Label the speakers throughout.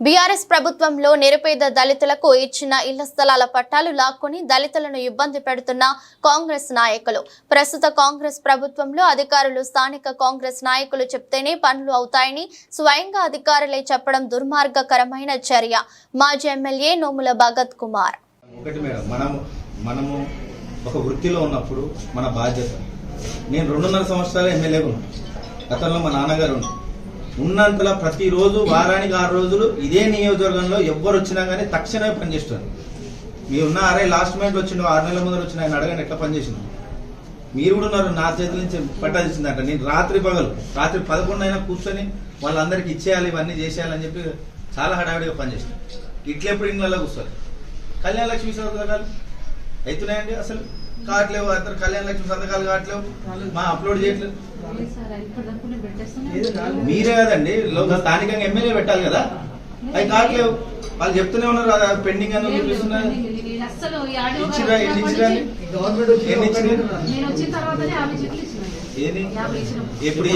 Speaker 1: BRS ప్రభుత్వంలో నిరుపేద దళితులకు ఇచ్చిన ఇళ్ల స్థలాల పట్టాలు లాక్కొని దళితులను ఇబ్బంది పెడుతున్న కాంగ్రెస్ నాయకులు. ప్రస్తుత కాంగ్రెస్ ప్రభుత్వంలో అధికారులు స్థానిక కాంగ్రెస్ నాయకులు చెప్తేనే పనులు అవుతాయని స్వయంగా అధికారులే చెప్పడం దుర్మార్గకరమైన చర్య. మాజీ ఎమ్మెల్యే నోముల భగత్ కుమార్.
Speaker 2: మనము ఒక వృత్తిలో ఉన్నప్పుడు మన బాధ్యత. నేను 2.5 సంవత్సరాలు ఎమ్మెల్యేగా ఉన్నాను. గతంలో మా నాన్నగారు ఉన్నంతలా ప్రతిరోజు వారానికి 6 రోజులు ఇదే నియోజకవర్గంలో ఎవ్వరు వచ్చినా కానీ తక్షణమే పనిచేస్తారు. మీరు ఉన్న లాస్ట్ మినిట్ వచ్చిండు, 6 నెలల ముందు వచ్చిన ఆయన అడగండి ఎట్లా పనిచేసింది. మీరు కూడా ఉన్నారు. నా చేతుల నుంచి పట్టాల్సిందంట. నేను రాత్రి 11 అయినా కూర్చొని వాళ్ళందరికీ ఇచ్చేయాలి, ఇవన్నీ చేసేయాలని చెప్పి చాలా హడావిడిగా పనిచేస్తాను. ఇట్లెప్పుడు ఇంట్లో కూర్చోవాలి. కళ్యాణ లక్ష్మి సంతకాలు అవుతున్నాయండి, అసలు కావట్లేవు. అందరు కళ్యాణ లక్ష్మి సంతకాలు కావట్లేవు, మా అప్లోడ్ చేయట్లేదు. మీరే కదండి స్థానికంగా ఎమ్మెల్యే పెట్టాలి కదా, అవి కావట్లేవు. వాళ్ళు చెప్తూనే ఉన్నారు పెండింగ్ అని చూపిస్తున్నారు. ఎప్పుడు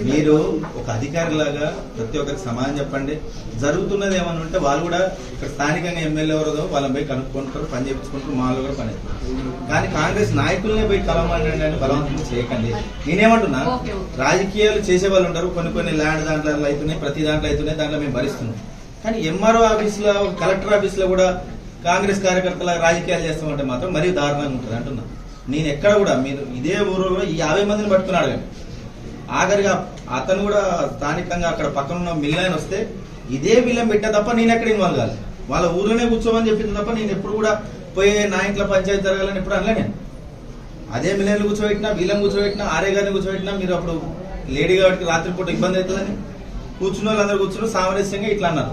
Speaker 2: మీరు ఒక అధికారి లాగా ప్రతి ఒక్కరికి సమాధానం చెప్పండి. జరుగుతున్నది ఏమన్నా ఉంటే వాళ్ళు కూడా ఇక్కడ స్థానికంగా ఎమ్మెల్యే ఎవరో వాళ్ళని పోయి కనుక్కుంటారు, పని చేయించుకుంటారు, మాలో కూడా పని. కానీ కాంగ్రెస్ నాయకులనే పోయి కలవమంటే బలవంతం చేయకండి. నేనేమంటున్నా, రాజకీయాలు చేసే వాళ్ళు ఉంటారు. కొన్ని ల్యాండ్ దాంట్లో అవుతున్నాయి, ప్రతి దాంట్లో అవుతున్నాయి, దాంట్లో మేము భరిస్తున్నాం. కానీ ఎంఆర్ఓ ఆఫీస్ లో, కలెక్టర్ ఆఫీస్ లో కూడా కాంగ్రెస్ కార్యకర్తల రాజకీయాలు చేస్తామంటే మాత్రం మరీ దారుణంగా ఉంటుంది అంటున్నా. నేను ఎక్కడ కూడా మీరు ఇదే ఊరిలో ఈ 50 మందిని పట్టుకున్నాడు. ఆఖరిగా అతను కూడా స్థానికంగా అక్కడ పక్కన ఉన్న మిల్లాయన వస్తే ఇదే వీళ్ళని పెట్టా తప్ప నేను ఎక్కడ ఇన్వాల్వ్ కాదు. వాళ్ళ ఊర్లోనే కూర్చోమని చెప్పింది తప్ప నేను ఎప్పుడు కూడా పోయే నా ఇంట్లో పంచాయతీ జరగాలని ఎప్పుడు అనలే. నేను అదే మిల్లాయలు కూర్చోబెట్టినా, వీళ్ళని కూర్చోబెట్టినా, ఆర్ఏ గారిని కూర్చోబెట్టినా. మీరు అప్పుడు లేడీ కాబట్టి రాత్రిపూట ఇబ్బంది అవుతుందని కూర్చున్న వాళ్ళందరూ కూర్చున్నారు. సామరస్యంగా ఇట్లా అన్నారు.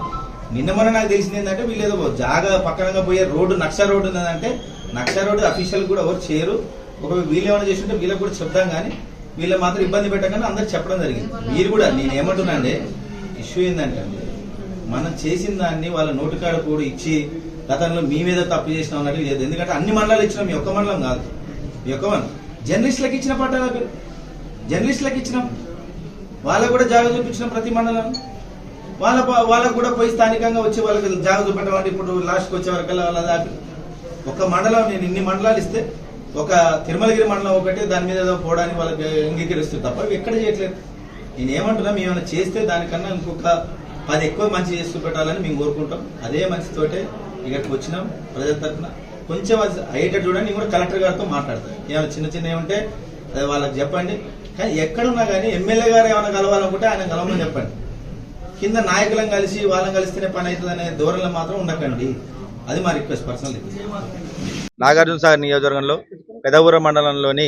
Speaker 2: నిన్న మొన్న నాకు తెలిసింది ఏంటంటే వీళ్ళు ఏదో జాగా పక్కనగా పోయే రోడ్డు, నక్ష రోడ్డు ఉన్నదంటే నక్ష రోడ్డు అఫీషియల్ కూడా ఎవరు చేయరు. ఒకవేళ వీళ్ళు ఏమైనా చేస్తుంటే వీళ్ళకి కూడా చెప్తాం, కానీ వీళ్ళకి మాత్రం ఇబ్బంది పెట్టగానే అందరికి చెప్పడం జరిగింది. మీరు కూడా నేను ఏమంటున్నా అంటే, ఇష్యూ ఏంటంటే మనం చేసిన దాన్ని వాళ్ళ నోటికాడ కూడా ఇచ్చి గతంలో మీ మీద తప్పు చేసినాం అన్నట్టు లేదు. ఎందుకంటే అన్ని మండలాలు ఇచ్చినాం, మీ ఒక్క మండలం కాదు. మీ ఒక్క మండలం జర్నలిస్టులకు ఇచ్చిన పట్టాల జర్నలిస్టులకు ఇచ్చినాం, వాళ్ళకు కూడా జాగా చూపించినాం. ప్రతి మండలం వాళ్ళకు కూడా పోయి స్థానికంగా వచ్చి వాళ్ళకి జాగా చూపెట్టమంటే ఇప్పుడు లాస్ట్కి వచ్చే వరకల్లా వాళ్ళ దాకా ఒక మండలం, నేను ఇన్ని మండలాలు ఇస్తే ఒక తిరుమలగిరి మండలం ఒకటి దాని మీద పోవడానికి వాళ్ళకి అంగీకరిస్తుంది తప్ప ఎక్కడ చేయట్లేదు. నేను ఏమంటున్నా, మేము ఏమైనా చేస్తే దానికన్నా ఇంకొక 10 ఎక్కువ మంచి చేసి చూపెట్టాలని మేము కోరుకుంటాం. అదే మంచితోటే ఇక్కడికి వచ్చినాం. ప్రజల తరఫున కొంచెం అయ్యేటట్టు చూడండి. నేను కూడా కలెక్టర్ గారితో మాట్లాడతాను. ఏమైనా చిన్న ఏమంటే అది వాళ్ళకి చెప్పండి. కానీ ఎక్కడున్నా కానీ ఎమ్మెల్యే గారు ఏమైనా కలవాలనుకుంటే ఆయన కలవమని చెప్పండి. కింద నాయకులను కలిసి వాళ్ళని కలిస్తేనే పని అవుతుంది అనే ధోరణిలో మాత్రం ఉండకండి. అది మా రిక్వెస్ట్ పర్సనల్.
Speaker 3: నాగార్జున సాగర్ నియోజకవర్గంలో పెదవూర మండలంలోని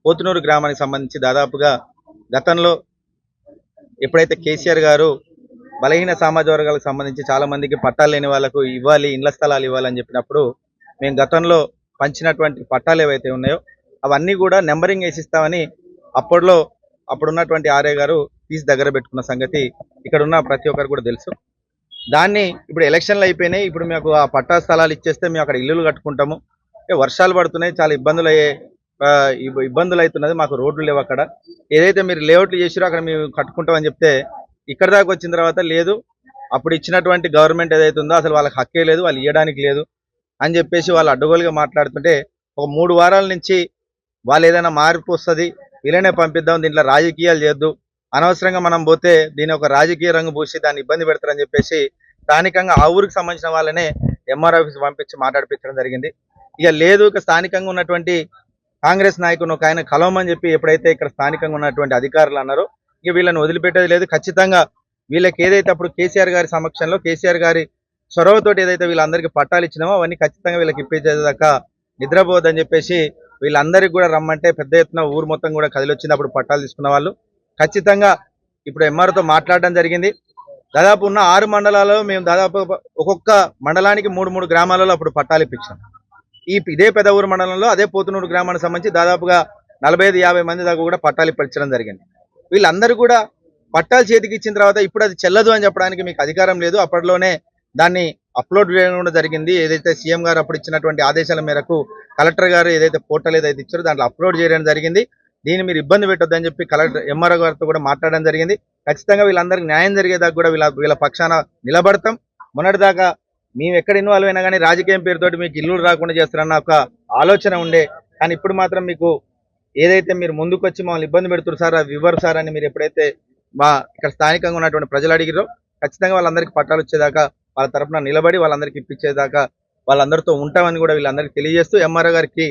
Speaker 3: పోతునూరు గ్రామానికి సంబంధించి దాదాపుగా గతంలో ఎప్పుడైతే కేసీఆర్ గారు బలహీన సామాజిక వర్గాలకు సంబంధించి చాలా మందికి పట్టాలు లేని వాళ్ళకు ఇవ్వాలి, ఇళ్ల స్థలాలు ఇవ్వాలని చెప్పినప్పుడు మేము గతంలో పంచినటువంటి పట్టాలు ఏవైతే ఉన్నాయో అవన్నీ కూడా నెంబరింగ్ వేసిస్తామని అప్పుడున్నటువంటి ఆర్ఏ గారు తీసి దగ్గర పెట్టుకున్న సంగతి ఇక్కడ ఉన్న ప్రతి ఒక్కరు కూడా తెలుసు. దాన్ని ఇప్పుడు ఎలక్షన్లు అయిపోయినాయి. ఇప్పుడు మాకు ఆ పట్టా స్థలాలు ఇచ్చేస్తే మేము అక్కడ ఇల్లులు కట్టుకుంటాము. వర్షాలు పడుతున్నాయి, చాలా ఇబ్బందులు అవుతున్నది, మాకు రోడ్లు లేవు. అక్కడ ఏదైతే మీరు లేఅవుట్లు చేసిరో అక్కడ మేము కట్టుకుంటామని చెప్తే ఇక్కడ దాకా వచ్చిన తర్వాత లేదు, అప్పుడు ఇచ్చినటువంటి గవర్నమెంట్ ఏదైతే ఉందో అసలు వాళ్ళకి హక్కే లేదు, వాళ్ళు ఇవ్వడానికి లేదు అని చెప్పేసి వాళ్ళు అడ్డగోలుగా మాట్లాడుతుంటే ఒక 3 వారాల నుంచి వాళ్ళు ఏదైనా మార్పు వస్తుంది, వీళ్ళనే పంపిద్దాం, దీంట్లో రాజకీయాలు చేద్దు, అనవసరంగా మనం పోతే దీని ఒక రాజకీయ రంగు పూసి దాన్ని ఇబ్బంది పెడతారని చెప్పేసి స్థానికంగా ఆ ఊరికి సంబంధించిన వాళ్ళనే ఎంఆర్ ఆఫీస్ పంపించి మాట్లాడిపించడం జరిగింది. ఇక లేదు, ఇక స్థానికంగా ఉన్నటువంటి కాంగ్రెస్ నాయకుని ఒక ఆయన కలవమని చెప్పి ఎప్పుడైతే ఇక్కడ స్థానికంగా ఉన్నటువంటి అధికారులు అన్నారో ఇక వీళ్ళని వదిలిపెట్టేది లేదు. ఖచ్చితంగా వీళ్ళకి ఏదైతే అప్పుడు కేసీఆర్ గారి సమక్షంలో కేసీఆర్ గారి చొరవతోటి ఏదైతే వీళ్ళందరికీ పట్టాలు ఇచ్చినామో అవన్నీ ఖచ్చితంగా వీళ్ళకి ఇప్పించేదాకా నిద్రపోవద్దని చెప్పేసి వీళ్ళందరికీ కూడా రమ్మంటే పెద్ద ఎత్తున ఊరు మొత్తం కూడా కదిలొచ్చింది. అప్పుడు పట్టాలు తీసుకున్న వాళ్ళు ఖచ్చితంగా ఇప్పుడు ఎంఆర్ఓతో మాట్లాడడం జరిగింది. దాదాపు ఉన్న 6 మండలాల్లో మేము దాదాపు ఒక్కొక్క మండలానికి 3 గ్రామాలలో అప్పుడు పట్టాలు ఇప్పించాం. ఇదే పెదవూరు మండలంలో అదే పోతునూరు గ్రామానికి సంబంధించి దాదాపుగా 45-50 మంది దాకా కూడా పట్టాలు ఇప్పించడం జరిగింది. వీళ్ళందరూ కూడా పట్టాలు చేతికి ఇచ్చిన తర్వాత ఇప్పుడు అది చెల్లదు అని చెప్పడానికి మీకు అధికారం లేదు. అప్పట్లోనే దాన్ని అప్లోడ్ చేయడం కూడా జరిగింది. ఏదైతే సీఎం గారు అప్పుడు ఇచ్చినటువంటి ఆదేశాల మేరకు కలెక్టర్ గారు ఏదైతే పోర్టల్ ఏదైతే ఇచ్చారో దాంట్లో అప్లోడ్ చేయడం జరిగింది. దీన్ని మీరు ఇబ్బంది పెట్టొద్దని చెప్పి కలెక్టర్ ఎంఆర్ఓ గారితో కూడా మాట్లాడడం జరిగింది. ఖచ్చితంగా వీళ్ళందరికీ న్యాయం జరిగేదాకా కూడా వీళ్ళ పక్షాన నిలబడతాం. మొన్నటిదాకా మేము ఎక్కడ ఇన్వాల్వ్ అయినా కానీ రాజకీయం పేరుతోటి మీకు ఇల్లు రాకుండా చేస్తారన్న ఒక ఆలోచన ఉండే. కానీ ఇప్పుడు మాత్రం మీకు ఏదైతే మీరు ముందుకు వచ్చి మమ్మల్ని ఇబ్బంది పెడుతున్నారు సార్ అవి ఇవ్వరు సార్ అని మీరు ఎప్పుడైతే మా ఇక్కడ స్థానికంగా ఉన్నటువంటి ప్రజలు అడిగిరో ఖచ్చితంగా వాళ్ళందరికీ పట్టాలు వచ్చేదాకా వాళ్ళ తరపున నిలబడి వాళ్ళందరికీ ఇప్పించేదాకా వాళ్ళందరితో ఉంటామని కూడా వీళ్ళందరికీ తెలియజేస్తూ ఎంఆర్ఓ గారికి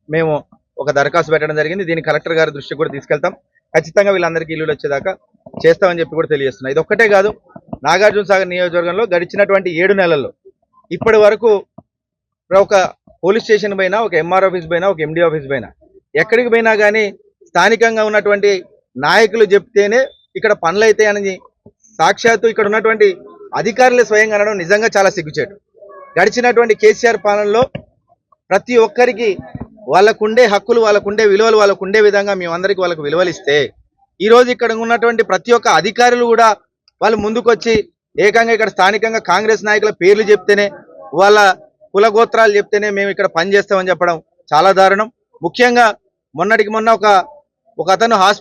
Speaker 3: మేము ఒక దరఖాస్తు పెట్టడం జరిగింది. దీన్ని కలెక్టర్ గారి దృష్టికి కూడా తీసుకెళ్తాం. ఖచ్చితంగా వీళ్ళందరికీ ఇల్లులు వచ్చేదాకా చేస్తామని చెప్పి కూడా తెలియజేస్తున్నాం. ఇది ఒక్కటే కాదు, నాగార్జున సాగర్ నియోజకవర్గంలో గడిచినటువంటి 7 నెలల్లో ఇప్పటి వరకు ఒక పోలీస్ స్టేషన్ పైన, ఒక ఎంఆర్ ఆఫీస్ పైన, ఒక ఎండి ఆఫీస్ పైన ఎక్కడికి పోయినా కానీ స్థానికంగా ఉన్నటువంటి నాయకులు చెప్తేనే ఇక్కడ పనులు అవుతాయని సాక్షాత్తు ఇక్కడ ఉన్నటువంటి అధికారులే స్వయంగా అనడం నిజంగా చాలా సిగ్గుచేటు. గడిచినటువంటి కేసీఆర్ పాలనలో ప్రతి ఒక్కరికి వాళ్ళకుండే హక్కులు, వాళ్ళకుండే విలువలు, వాళ్ళకుండే విధంగా మేమందరికీ వాళ్ళకు విలువలు ఇస్తే ఈరోజు ఇక్కడ ఉన్నటువంటి ప్రతి ఒక్క అధికారులు కూడా వాళ్ళు ముందుకొచ్చి ఏకంగా ఇక్కడ స్థానికంగా కాంగ్రెస్ నాయకుల పేర్లు చెప్తేనే, వాళ్ళ కులగోత్రాలు చెప్తేనే మేము ఇక్కడ పనిచేస్తామని చెప్పడం చాలా దారుణం. ముఖ్యంగా మొన్నటికి మొన్న ఒక అతను